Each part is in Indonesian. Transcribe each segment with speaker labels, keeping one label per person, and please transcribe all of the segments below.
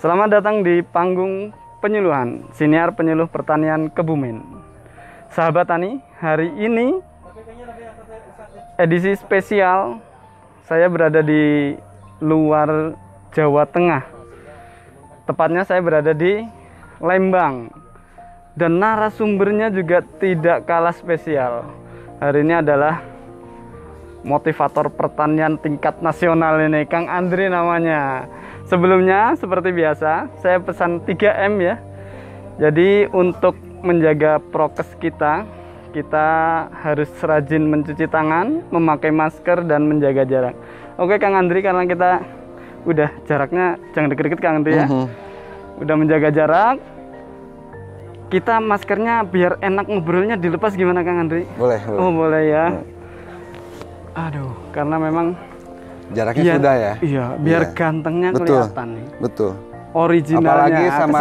Speaker 1: Selamat datang di panggung penyuluhan Siniar Penyuluh Pertanian Kebumen. Sahabat Tani, hari ini edisi spesial. Saya berada di luar Jawa Tengah. Tepatnya saya berada di Lembang. Dan narasumbernya juga tidak kalah spesial. Hari ini adalah motivator pertanian tingkat nasional ini, Kang Andri namanya. Sebelumnya seperti biasa saya pesan 3M ya. Jadi untuk menjaga prokes kita harus rajin mencuci tangan, memakai masker dan menjaga jarak. Oke Kang Andri, karena kita udah jaraknya jangan deket-deket Kang Andri ya. Udah menjaga jarak. Kita maskernya biar enak ngobrolnya dilepas gimana Kang Andri?
Speaker 2: Boleh.
Speaker 1: Oh boleh ya. Aduh, karena memang
Speaker 2: jaraknya sudah ya.
Speaker 1: Iya, biar gantengnya kelihatan nih.
Speaker 2: Betul.
Speaker 1: Originalnya.
Speaker 2: Apalagi sama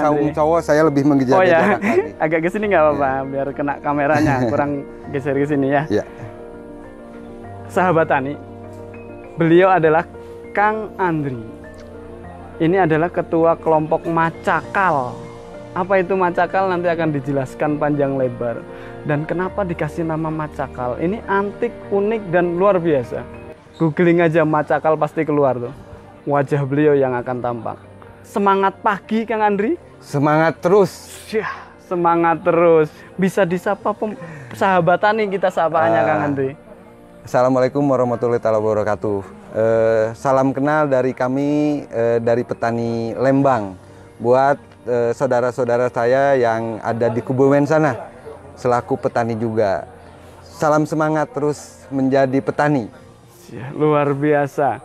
Speaker 2: kaum cowok saya lebih mengejar jarak lagi.
Speaker 1: Agak kesini nggak apa-apa, biar kena kameranya. Kurang geser ke sini ya.
Speaker 2: Iya.
Speaker 1: Sahabat Tani, beliau adalah Kang Andri. Ini adalah ketua kelompok Macakal. Apa itu Macakal nanti akan dijelaskan panjang lebar. Dan kenapa dikasih nama Macakal? Ini antik, unik dan luar biasa. Googling aja Macakal pasti keluar tuh wajah beliau yang akan tampak. Semangat pagi Kang Andri.
Speaker 2: Semangat terus.
Speaker 1: Semangat terus. Bisa disapa sahabat Tani kita sapaannya Kang Andri.
Speaker 2: Assalamualaikum warahmatullahi wabarakatuh. Salam kenal dari kami dari petani Lembang buat saudara-saudara saya yang ada di Kebumen sana selaku petani juga. Salam semangat terus menjadi petani.
Speaker 1: Luar biasa.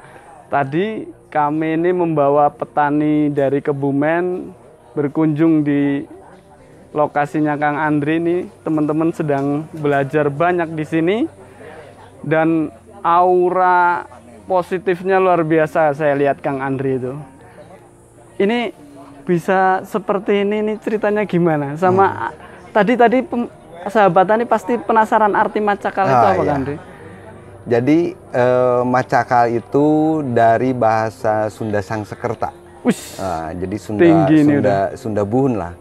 Speaker 1: Tadi kami ini membawa petani dari Kebumen berkunjung di lokasinya Kang Andri ini. Teman-teman sedang belajar banyak di sini dan aura positifnya luar biasa saya lihat Kang Andri itu. Ini bisa seperti ini ceritanya gimana? Sama tadi sahabat tani pasti penasaran arti Macakal itu apa Kang Andri?
Speaker 2: Jadi Macakal itu dari bahasa Sunda Sangsekerta. Jadi Sunda Buhun lah.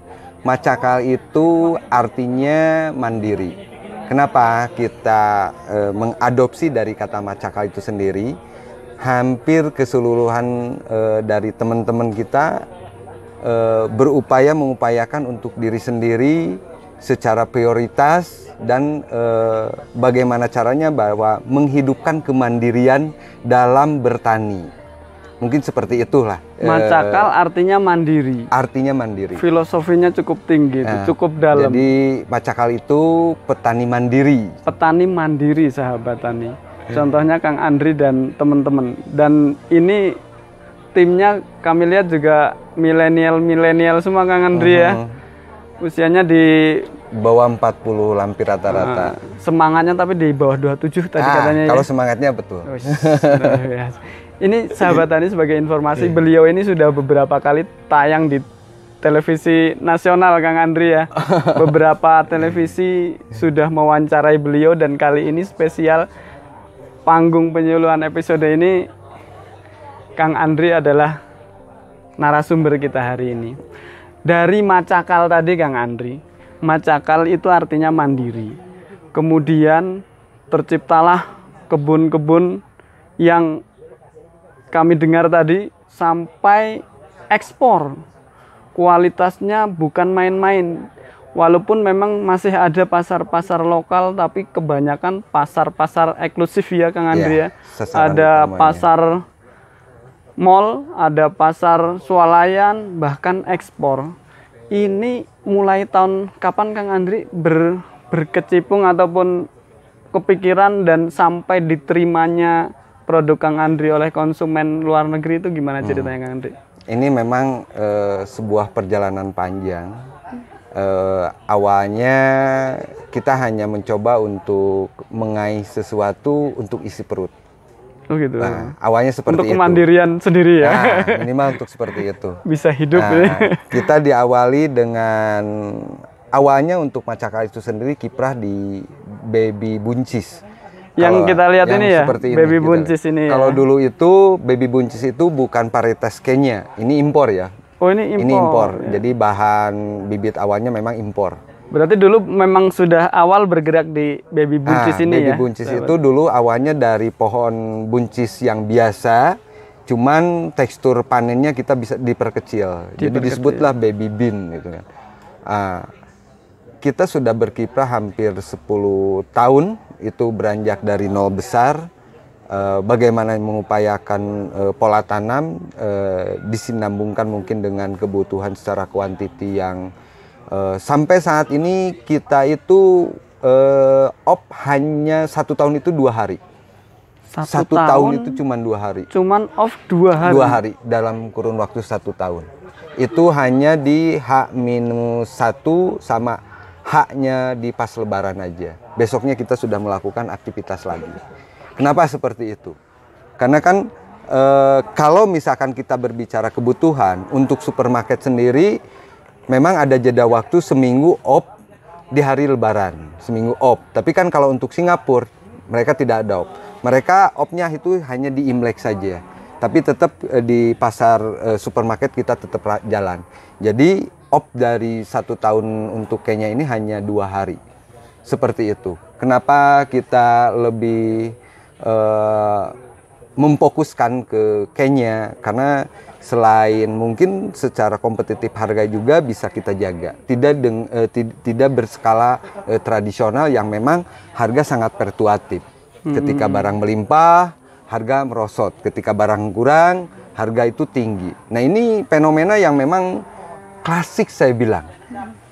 Speaker 2: Macakal itu artinya mandiri. Kenapa kita mengadopsi dari kata Macakal itu sendiri? Hampir keseluruhan dari teman-teman kita berupaya mengupayakan untuk diri sendiri secara prioritas dan bagaimana caranya bahwa menghidupkan kemandirian dalam bertani. Mungkin seperti itulah.
Speaker 1: Macakal artinya mandiri.
Speaker 2: Artinya mandiri.
Speaker 1: Filosofinya cukup tinggi, cukup dalam.
Speaker 2: Jadi Macakal itu petani mandiri. Petani
Speaker 1: mandiri sahabat tani. Contohnya Kang Andri dan teman-teman. Dan ini timnya kami lihat juga milenial semua Kang Andri ya. Usianya di
Speaker 2: bawah 40 hampir rata-rata.
Speaker 1: Semangatnya tapi di bawah 27 tadi katanya.
Speaker 2: Kalau semangatnya betul.
Speaker 1: Ini sahabat tani sebagai informasi, beliau ini sudah beberapa kali tayang di televisi nasional Kang Andri ya. Beberapa televisi sudah mewawancarai beliau dan kali ini spesial panggung penyuluhan episode ini Kang Andri adalah narasumber kita hari ini. Dari Macakal tadi Kang Andri, Macakal itu artinya mandiri. Kemudian terciptalah kebun-kebun yang kami dengar tadi sampai ekspor. Kualitasnya bukan main-main. Walaupun memang masih ada pasar-pasar lokal, tapi kebanyakan pasar-pasar eksklusif ya Kang Andri ya. Ada pasar mall, ada pasar swalayan, bahkan ekspor. Ini mulai tahun kapan Kang Andri berkecimpung ataupun kepikiran dan sampai diterimanya produk Kang Andri oleh konsumen luar negeri itu gimana ceritanya Kang Andri?
Speaker 2: Ini memang sebuah perjalanan panjang. Awalnya kita hanya mencoba untuk mengais sesuatu untuk isi perut.
Speaker 1: Oh gitu.
Speaker 2: Nah, awalnya seperti
Speaker 1: untuk
Speaker 2: itu.
Speaker 1: Untuk kemandirian sendiri ya.
Speaker 2: Nah, minimal untuk seperti itu.
Speaker 1: Bisa hidup ya.
Speaker 2: Kita diawali dengan awalnya untuk Macakal itu sendiri kiprah di baby buncis.
Speaker 1: Yang kita lihat
Speaker 2: yang
Speaker 1: ini ya,
Speaker 2: seperti
Speaker 1: baby
Speaker 2: gitu.
Speaker 1: buncis ini.
Speaker 2: Kalau
Speaker 1: ya.
Speaker 2: dulu itu baby buncis itu bukan varietas Kenya, ini impor ya.
Speaker 1: Oh ini impor.
Speaker 2: Ini impor.
Speaker 1: Ya.
Speaker 2: Jadi bahan bibit awalnya memang impor.
Speaker 1: Berarti dulu memang sudah awal bergerak di baby buncis ini
Speaker 2: baby
Speaker 1: ya.
Speaker 2: buncis itu dulu awalnya dari pohon buncis yang biasa, cuman tekstur panennya kita bisa diperkecil. Jadi disebutlah baby bean gitu kan. Kita sudah berkiprah hampir 10 tahun, itu beranjak dari nol besar. Bagaimana mengupayakan pola tanam disinambungkan mungkin dengan kebutuhan secara kuantiti yang sampai saat ini kita itu hanya 1 tahun itu 2 hari. Satu tahun itu cuma 2 hari.
Speaker 1: Cuman off 2 hari.
Speaker 2: 2 hari dalam kurun waktu 1 tahun. Itu hanya di H-1 sama H-nya di pas lebaran aja. Besoknya kita sudah melakukan aktivitas lagi. Kenapa seperti itu? Karena kan kalau misalkan kita berbicara kebutuhan untuk supermarket sendiri, memang ada jeda waktu seminggu off di hari lebaran, seminggu off. Tapi kan kalau untuk Singapura, mereka tidak ada off. Mereka off-nya itu hanya di Imlek saja. Tapi tetap di pasar supermarket kita tetap jalan. Jadi off dari 1 tahun untuk Kenya ini hanya 2 hari. Seperti itu. Kenapa kita lebih memfokuskan ke Kenya? Karena selain mungkin secara kompetitif harga juga bisa kita jaga. Tidak berskala tradisional yang memang harga sangat fluktuatif. Ketika barang melimpah, harga merosot. Ketika barang kurang, harga itu tinggi. Nah ini fenomena yang memang klasik saya bilang.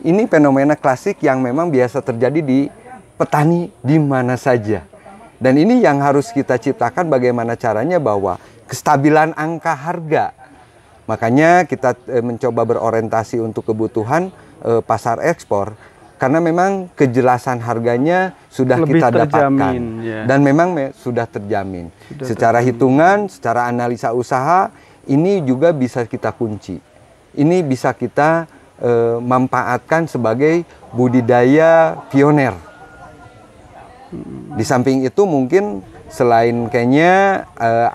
Speaker 2: Ini fenomena klasik yang memang biasa terjadi di petani di mana saja. Dan ini yang harus kita ciptakan bagaimana caranya bahwa kestabilan angka harga. Makanya kita mencoba berorientasi untuk kebutuhan pasar ekspor. Karena memang kejelasan harganya sudah lebih kita dapatkan. Ya. Dan memang sudah terjamin. Secara hitungan, secara analisa usaha, ini juga bisa kita kunci. Ini bisa kita manfaatkan sebagai budidaya pioner. Di samping itu mungkin selain Kenya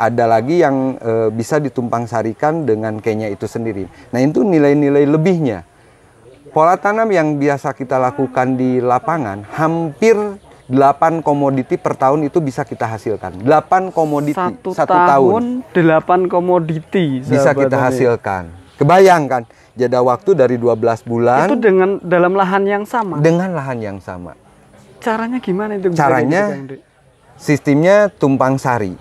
Speaker 2: ada lagi yang bisa ditumpang sarikan dengan Kenya itu sendiri. Nah itu nilai-nilai lebihnya. Pola tanam yang biasa kita lakukan di lapangan hampir 8 komoditi per tahun itu bisa kita hasilkan. 8 komoditi satu tahun
Speaker 1: 8 komoditi
Speaker 2: bisa kita hasilkan. Kebayangkan jeda waktu dari 12 bulan.
Speaker 1: Itu dengan dalam lahan yang sama.
Speaker 2: Dengan lahan yang sama.
Speaker 1: Caranya gimana itu?
Speaker 2: Caranya sistemnya tumpang sari.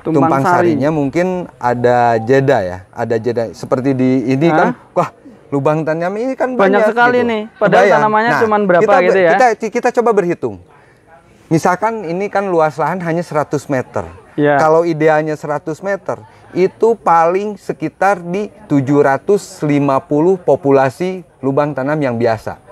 Speaker 2: Tumpang sarinya mungkin ada jeda ya, ada jeda seperti di ini kan. Wah, lubang tanam ini kan
Speaker 1: banyak sekali gitu. Nih. Padahal tanamannya cuma berapa gitu ya.
Speaker 2: Kita coba berhitung. Misalkan ini kan luas lahan hanya 100 meter.
Speaker 1: Ya.
Speaker 2: Kalau idealnya 100 meter, itu paling sekitar di 750 populasi lubang tanam yang biasa.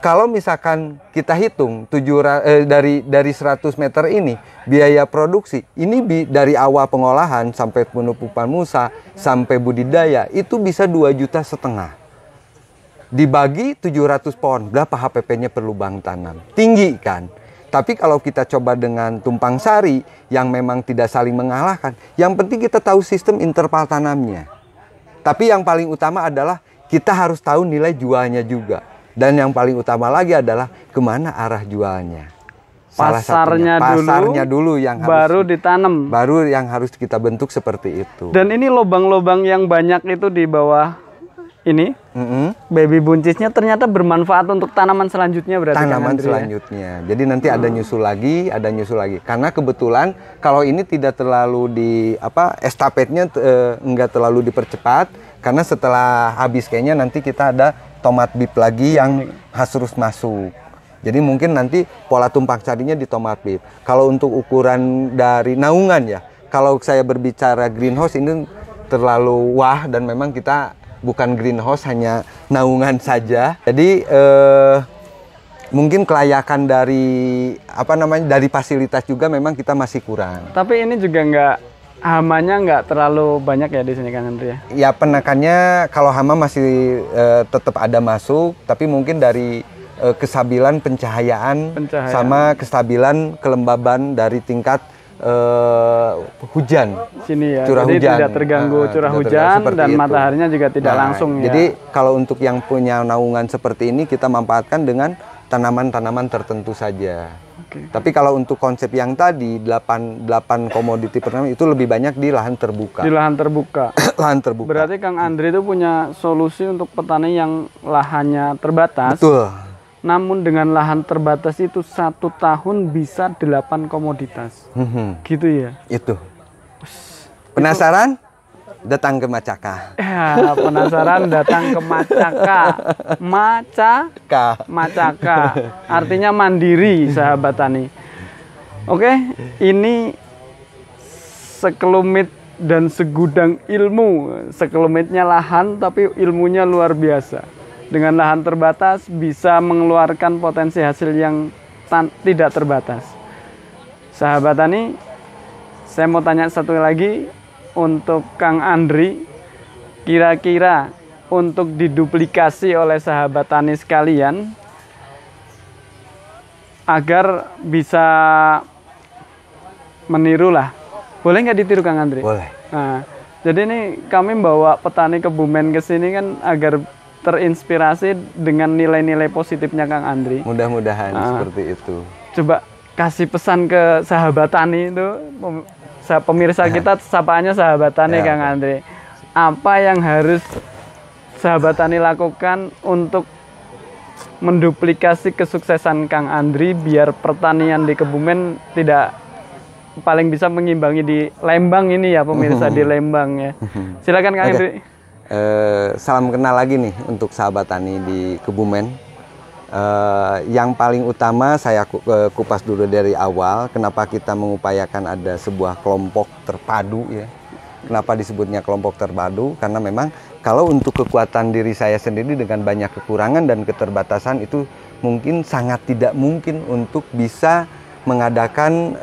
Speaker 2: Kalau misalkan kita hitung dari 100 meter ini biaya produksi ini dari awal pengolahan sampai penutupan musa sampai budidaya itu bisa 2,5 juta. Dibagi 700 pohon, berapa HPP-nya per lubang tanam? Tinggi kan? Tapi kalau kita coba dengan tumpang sari yang memang tidak saling mengalahkan, yang penting kita tahu sistem interval tanamnya. Tapi yang paling utama adalah kita harus tahu nilai jualnya juga. Dan yang paling utama lagi adalah kemana arah jualnya. Pasarnya dulu yang
Speaker 1: baru ditanam.
Speaker 2: Baru yang harus kita bentuk seperti itu.
Speaker 1: Dan ini lubang-lubang yang banyak itu di bawah ini, baby buncisnya ternyata bermanfaat untuk tanaman selanjutnya berarti.
Speaker 2: Tanaman selanjutnya. Jadi nanti ada nyusul lagi, Karena kebetulan kalau ini tidak terlalu estafetnya enggak terlalu dipercepat. Karena setelah habis kayaknya nanti kita ada tomat bib lagi yang harus masuk. Jadi mungkin nanti pola tumpang sarinya di tomat bib. Kalau untuk ukuran dari naungan ya, kalau saya berbicara greenhouse ini terlalu wah dan memang kita bukan greenhouse hanya naungan saja. Jadi mungkin kelayakan dari dari fasilitas juga memang kita masih kurang.
Speaker 1: Tapi ini juga hamanya nggak terlalu banyak ya di sini kan Andri ya?
Speaker 2: Ya penekannya kalau hama masih tetap ada masuk, tapi mungkin dari kestabilan pencahayaan, sama kestabilan kelembaban dari tingkat hujan,
Speaker 1: sini ya,
Speaker 2: curah
Speaker 1: jadi
Speaker 2: hujan.
Speaker 1: tidak terganggu curah hujan dan
Speaker 2: itu.
Speaker 1: mataharinya juga tidak langsung ya.
Speaker 2: Jadi kalau untuk yang punya naungan seperti ini kita manfaatkan dengan tanaman-tanaman tertentu saja. Tapi kalau untuk konsep yang tadi 8 komoditi pertama itu lebih banyak di lahan terbuka.
Speaker 1: Di lahan terbuka.
Speaker 2: Lahan terbuka.
Speaker 1: Berarti Kang Andri itu punya solusi untuk petani yang lahannya terbatas.
Speaker 2: Betul.
Speaker 1: Namun dengan lahan terbatas itu 1 tahun bisa 8 komoditas. Gitu ya?
Speaker 2: Itu. Penasaran? Datang ke Macaka.
Speaker 1: Ya, penasaran datang ke Macaka. Macaka. Artinya mandiri, sahabat tani. Oke, ini sekelumit dan segudang ilmu. Sekelumitnya lahan, tapi ilmunya luar biasa. Dengan lahan terbatas bisa mengeluarkan potensi hasil yang tidak terbatas. Sahabat tani, saya mau tanya satu lagi untuk Kang Andri, kira-kira untuk diduplikasi oleh sahabat tani sekalian agar bisa meniru lah. Boleh nggak ditiru Kang Andri?
Speaker 2: Boleh.
Speaker 1: Nah, jadi ini kami bawa petani Kebumen ke sini kan agar terinspirasi dengan nilai-nilai positifnya Kang Andri.
Speaker 2: Mudah-mudahan seperti itu.
Speaker 1: Coba kasih pesan ke sahabat tani itu, pemirsa kita sapaannya sahabat tani ya, Kang Andri. Apa yang harus sahabat tani lakukan untuk menduplikasi kesuksesan Kang Andri biar pertanian di Kebumen tidak paling bisa mengimbangi di Lembang ini ya pemirsa di Lembang ya. Silakan Kang Andri.
Speaker 2: Salam kenal lagi nih untuk sahabat tani di Kebumen. Yang paling utama saya kupas dulu dari awal, kenapa kita mengupayakan ada sebuah kelompok terpadu ya. Kenapa disebutnya kelompok terpadu? Karena memang kalau untuk kekuatan diri saya sendiri dengan banyak kekurangan dan keterbatasan itu mungkin sangat tidak mungkin untuk bisa mengadakan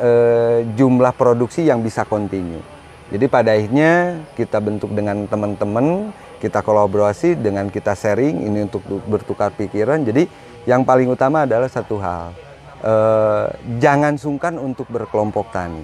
Speaker 2: jumlah produksi yang bisa kontinu. Jadi pada akhirnya kita bentuk dengan teman-teman, kita kolaborasi dengan kita sharing ini untuk bertukar pikiran. Jadi yang paling utama adalah satu hal, jangan sungkan untuk berkelompok tani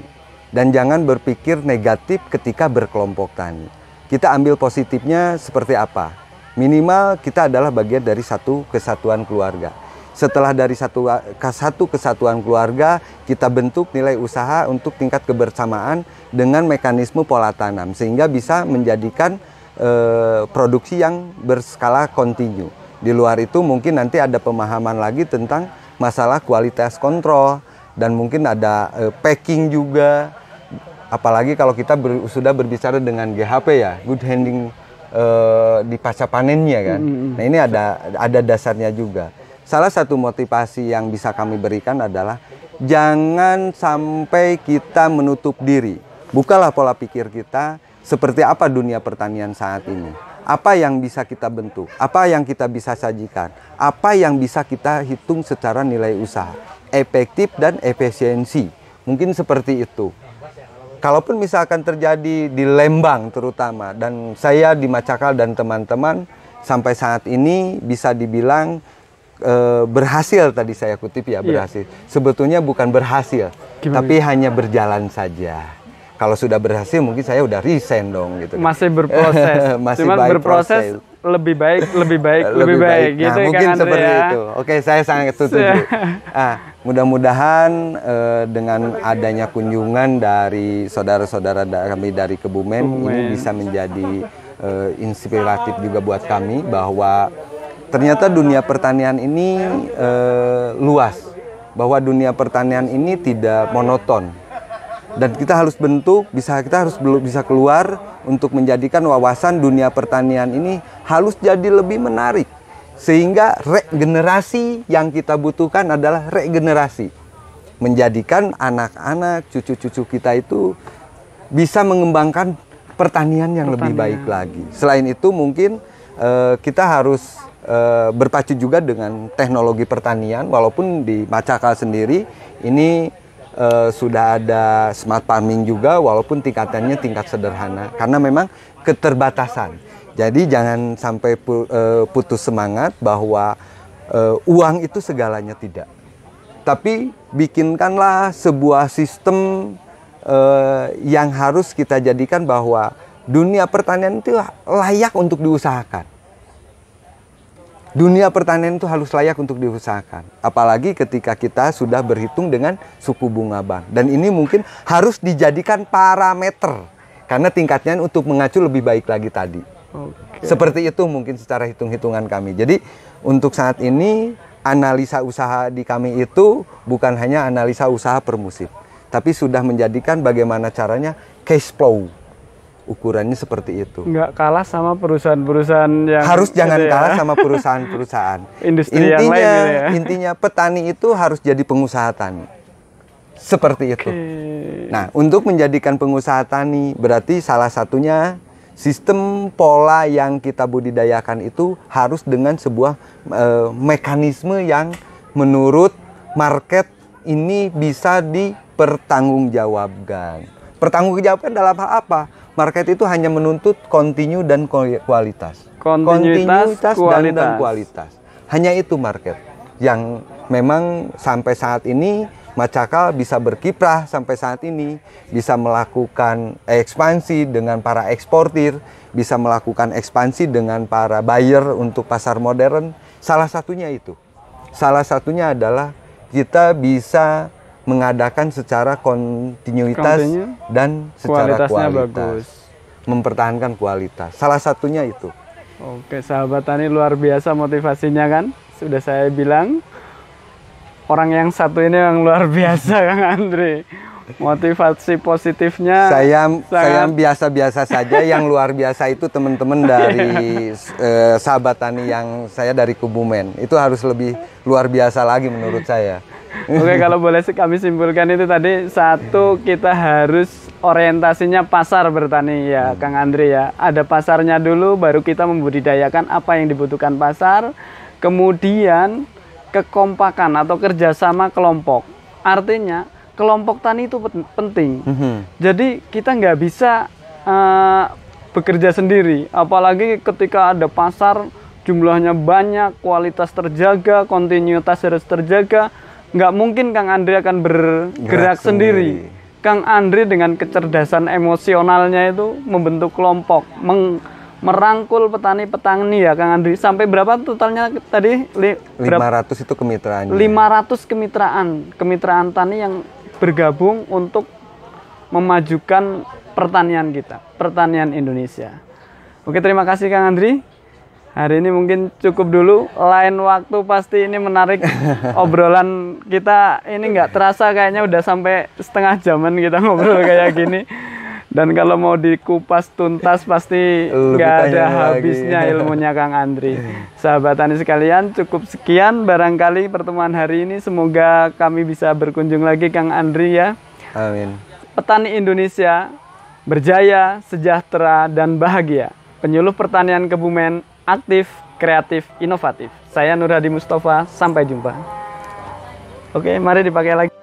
Speaker 2: dan jangan berpikir negatif ketika berkelompok tani. Kita ambil positifnya seperti apa? Minimal kita adalah bagian dari satu kesatuan keluarga. Setelah dari satu kesatuan keluarga, kita bentuk nilai usaha untuk tingkat kebersamaan dengan mekanisme pola tanam sehingga bisa menjadikan produksi yang berskala kontinu. Di luar itu mungkin nanti ada pemahaman lagi tentang masalah kualitas kontrol dan mungkin ada packing juga. Apalagi kalau kita sudah berbicara dengan GHP ya, good handling di pasca panennya kan. Nah ini ada dasarnya juga. Salah satu motivasi yang bisa kami berikan adalah jangan sampai kita menutup diri. Bukalah pola pikir kita seperti apa dunia pertanian saat ini. Apa yang bisa kita bentuk, apa yang kita bisa sajikan, apa yang bisa kita hitung secara nilai usaha, efektif dan efisiensi. Mungkin seperti itu. Kalaupun misalkan terjadi di Lembang terutama, dan saya di Macakal dan teman-teman sampai saat ini bisa dibilang berhasil, tadi saya kutip ya, berhasil. Sebetulnya bukan berhasil, tapi hanya berjalan saja. Kalau sudah berhasil mungkin saya udah resign dong gitu.
Speaker 1: Masih berproses. Cuman berproses lebih baik gitu
Speaker 2: nah, mungkin
Speaker 1: kan
Speaker 2: seperti
Speaker 1: ya.
Speaker 2: itu. Oke, saya sangat setuju. Mudah-mudahan dengan adanya kunjungan dari saudara-saudara kami dari Kebumen ini bisa menjadi inspiratif juga buat kami bahwa ternyata dunia pertanian ini luas, bahwa dunia pertanian ini tidak monoton. Dan kita harus kita harus bisa keluar untuk menjadikan wawasan dunia pertanian ini harus jadi lebih menarik. Sehingga regenerasi yang kita butuhkan adalah regenerasi. Menjadikan anak-anak, cucu-cucu kita itu bisa mengembangkan pertanian yang lebih baik lagi. Selain itu mungkin kita harus berpacu juga dengan teknologi pertanian. Walaupun di Macakal sendiri ini sudah ada smart farming juga, walaupun tingkatannya tingkat sederhana karena memang keterbatasan. Jadi jangan sampai putus semangat bahwa uang itu segalanya tidak. Tapi bikinkanlah sebuah sistem yang harus kita jadikan bahwa dunia pertanian itu layak untuk diusahakan. Dunia pertanian itu harus layak untuk diusahakan. Apalagi ketika kita sudah berhitung dengan suku bunga bank. Dan ini mungkin harus dijadikan parameter. Karena tingkatnya untuk mengacu lebih baik lagi tadi.
Speaker 1: Oke.
Speaker 2: Seperti itu mungkin secara hitung-hitungan kami. Jadi untuk saat ini analisa usaha di kami itu bukan hanya analisa usaha per musim. Tapi sudah menjadikan bagaimana caranya cash flow. Ukurannya seperti itu.
Speaker 1: Nggak kalah sama perusahaan-perusahaan yang
Speaker 2: harus jangan
Speaker 1: gitu ya.
Speaker 2: kalah sama perusahaan-perusahaan.
Speaker 1: Industri yang lain gitu ya.
Speaker 2: Intinya petani itu harus jadi pengusaha tani. Seperti itu. Nah, untuk menjadikan pengusaha tani berarti salah satunya sistem pola yang kita budidayakan itu harus dengan sebuah mekanisme yang menurut market ini bisa dipertanggungjawabkan. Pertanggungjawabkan dalam hal apa? Market itu hanya menuntut kontinu dan kualitas.
Speaker 1: Kontinuitas,
Speaker 2: dan kualitas. Hanya itu market. Yang memang sampai saat ini Macakal bisa berkiprah sampai saat ini. Bisa melakukan ekspansi dengan para eksportir. Bisa melakukan ekspansi dengan para buyer untuk pasar modern. Salah satunya itu. Salah satunya adalah kita bisa mengadakan secara kontinuitas dan secara kualitas. Bagus. Mempertahankan kualitas. Salah satunya itu.
Speaker 1: Oke, sahabat tani, luar biasa motivasinya kan. Sudah saya bilang, orang yang satu ini yang luar biasa Kang Andre. Motivasi positifnya
Speaker 2: saya biasa-biasa saja. Yang luar biasa itu teman-teman dari sahabat tani yang saya dari Kebumen. Itu harus lebih luar biasa lagi menurut saya.
Speaker 1: Oke, kalau boleh kami simpulkan itu tadi, satu, kita harus orientasinya pasar bertani ya Kang Andre ya. Ada pasarnya dulu, baru kita membudidayakan apa yang dibutuhkan pasar. Kemudian kekompakan atau kerjasama kelompok. Artinya kelompok tani itu penting. Jadi kita nggak bisa bekerja sendiri. Apalagi ketika ada pasar, jumlahnya banyak, kualitas terjaga, kontinuitas harus terjaga. Nggak mungkin Kang Andre akan bergerak sendiri. Kang Andre dengan kecerdasan emosionalnya itu membentuk kelompok, merangkul petani-petani ya Kang Andre. Sampai berapa totalnya tadi?
Speaker 2: 500 itu kemitraannya.
Speaker 1: 500 kemitraan tani yang bergabung untuk memajukan pertanian kita, pertanian Indonesia. Oke, terima kasih Kang Andre. Hari ini mungkin cukup dulu. Lain waktu pasti ini menarik obrolan kita. Ini nggak terasa kayaknya udah sampai setengah jaman kita ngobrol kayak gini. Dan kalau mau dikupas tuntas pasti nggak ada habisnya ilmunya Kang Andre. Sahabat tani sekalian, cukup sekian barangkali pertemuan hari ini. Semoga kami bisa berkunjung lagi Kang Andre ya.
Speaker 2: Amin.
Speaker 1: Petani Indonesia berjaya, sejahtera, dan bahagia. Penyuluh pertanian Kebumen, aktif, kreatif, inovatif. Saya Nur Hadi Mustafa, sampai jumpa. Oke, mari dipakai lagi.